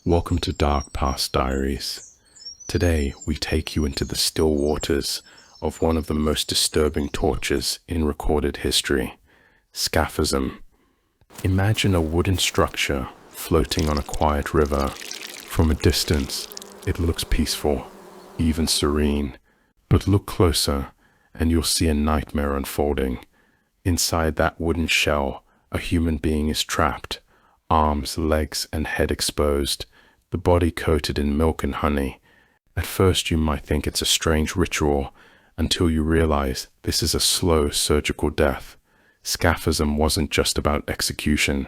Welcome to Dark Past Diaries. Today, we take you into the still waters of one of the most disturbing tortures in recorded history, Scaphism. Imagine a wooden structure floating on a quiet river. From a distance, it looks peaceful, even serene. But look closer, and you'll see a nightmare unfolding. Inside that wooden shell, a human being is trapped, arms, legs, and head exposed, the body coated in milk and honey. At first you might think it's a strange ritual, until you realize this is a slow surgical death. Scaphism wasn't just about execution.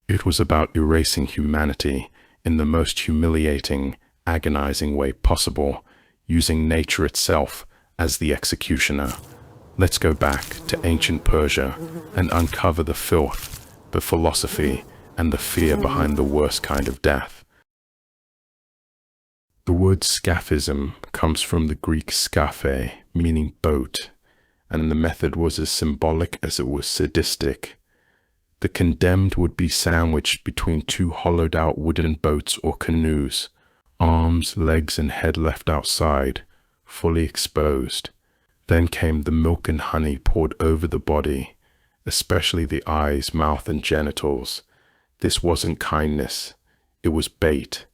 It was about erasing humanity in the most humiliating, agonizing way possible, using nature itself as the executioner. Let's go back to ancient Persia and uncover the filth, the philosophy, and the fear behind the worst kind of death. The word Scaphism comes from the Greek scaphe, meaning boat, and the method was as symbolic as it was sadistic. The condemned would be sandwiched between two hollowed-out wooden boats or canoes, arms, legs, and head left outside, fully exposed. Then came the milk and honey poured over the body, especially the eyes, mouth, and genitals. This wasn't kindness, it was bait.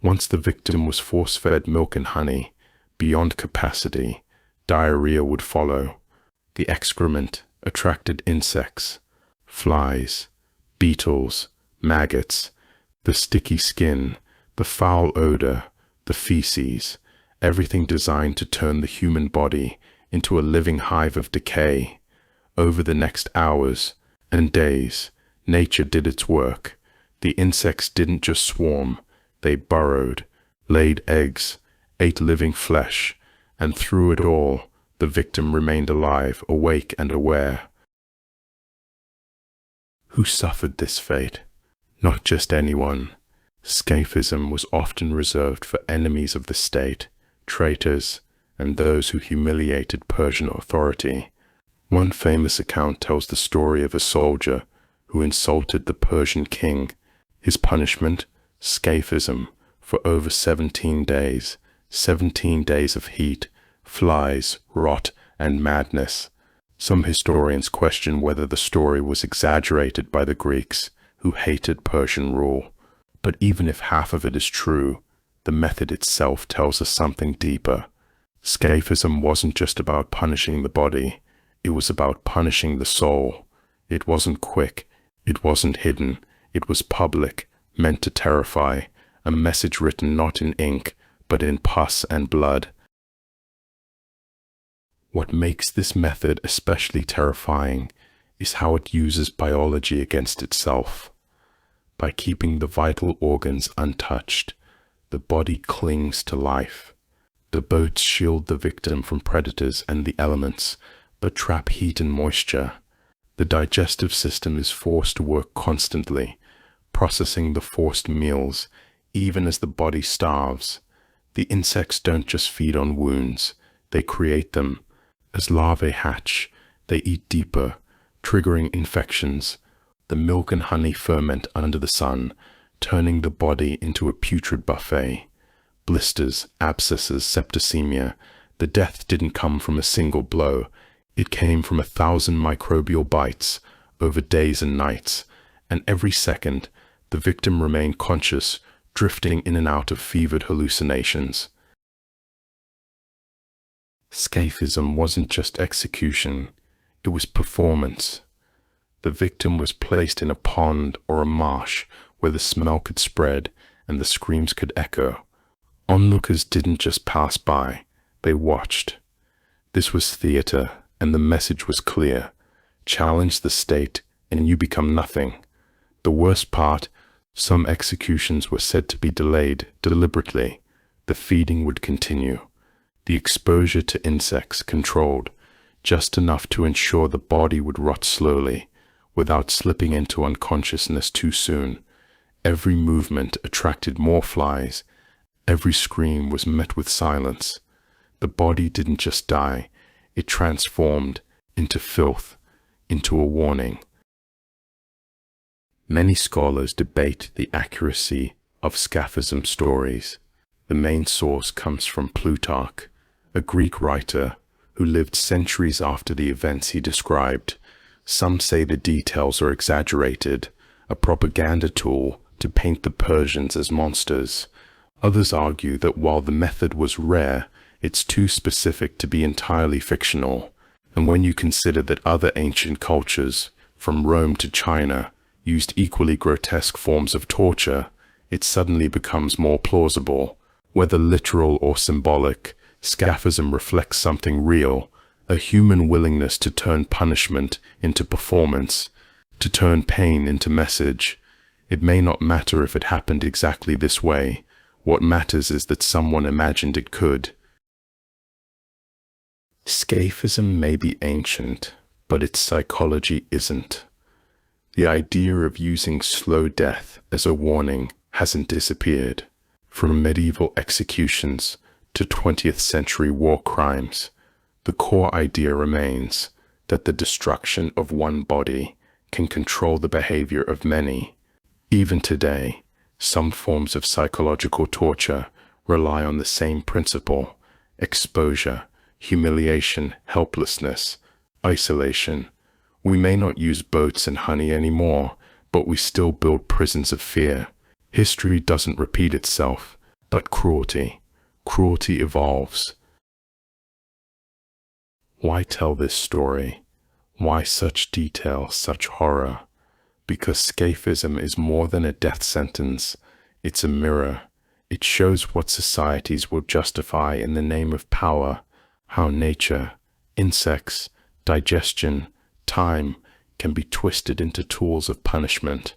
Once the victim was force-fed milk and honey, beyond capacity, diarrhea would follow. The excrement attracted insects, flies, beetles, maggots, the sticky skin, the foul odor, the feces, everything designed to turn the human body into a living hive of decay. Over the next hours and days, nature did its work. The insects didn't just swarm, they burrowed, laid eggs, ate living flesh, and through it all, the victim remained alive, awake and aware. Who suffered this fate? Not just anyone. Scaphism was often reserved for enemies of the state, traitors, and those who humiliated Persian authority. One famous account tells the story of a soldier who insulted the Persian king. His punishment? Scaphism for over 17 days. 17 days of heat, flies, rot, and madness. Some historians question whether the story was exaggerated by the Greeks, who hated Persian rule. But even if half of it is true, the method itself tells us something deeper. Scaphism wasn't just about punishing the body, it was about punishing the soul. It wasn't quick, it wasn't hidden, it was public, meant to terrify, a message written not in ink, but in pus and blood. What makes this method especially terrifying is how it uses biology against itself. By keeping the vital organs untouched, the body clings to life. The boats shield the victim from predators and the elements, but trap heat and moisture. The digestive system is forced to work constantly, processing the forced meals, even as the body starves. The insects don't just feed on wounds, they create them. As larvae hatch, they eat deeper, triggering infections. The milk and honey ferment under the sun, turning the body into a putrid buffet. Blisters, abscesses, septicemia. The death didn't come from a single blow. It came from 1,000 microbial bites over days and nights, and every second, the victim remained conscious, drifting in and out of fevered hallucinations. Scaphism wasn't just execution, it was performance. The victim was placed in a pond or a marsh where the smell could spread and the screams could echo. Onlookers didn't just pass by, they watched. This was theater, and the message was clear. Challenge the state, and you become nothing. The worst part, some executions were said to be delayed deliberately. The feeding would continue. The exposure to insects controlled, just enough to ensure the body would rot slowly, without slipping into unconsciousness too soon. Every movement attracted more flies. Every scream was met with silence. The body didn't just die, it transformed into filth, into a warning. Many scholars debate the accuracy of Scaphism stories. The main source comes from Plutarch, a Greek writer who lived centuries after the events he described. Some say the details are exaggerated, a propaganda tool to paint the Persians as monsters. Others argue that while the method was rare, it's too specific to be entirely fictional. And when you consider that other ancient cultures, from Rome to China, used equally grotesque forms of torture, it suddenly becomes more plausible. Whether literal or symbolic, Scaphism reflects something real, a human willingness to turn punishment into performance, to turn pain into message. It may not matter if it happened exactly this way. What matters is that someone imagined it could. Scaphism may be ancient, but its psychology isn't. The idea of using slow death as a warning hasn't disappeared. From medieval executions to 20th century war crimes, the core idea remains that the destruction of one body can control the behavior of many. Even today, some forms of psychological torture rely on the same principle: exposure, humiliation, helplessness, isolation. We may not use boats and honey anymore, but we still build prisons of fear. History doesn't repeat itself, but cruelty evolves. Why tell this story? Why such detail, such horror? Because Scaphism is more than a death sentence. It's a mirror. It shows what societies will justify in the name of power, how nature, insects, digestion, time can be twisted into tools of punishment.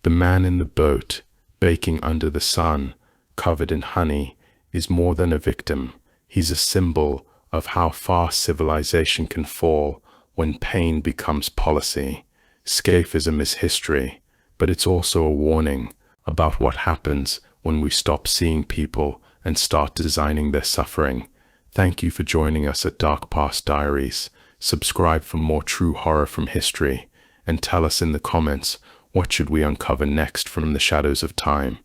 The man in the boat, baking under the sun, covered in honey, is more than a victim. He's a symbol of how far civilization can fall when pain becomes policy. Scaphism is history, but it's also a warning about what happens when we stop seeing people and start designing their suffering. Thank you for joining us at Dark Past Diaries. Subscribe for more true horror from history, and tell us in the comments, what should we uncover next from the shadows of time?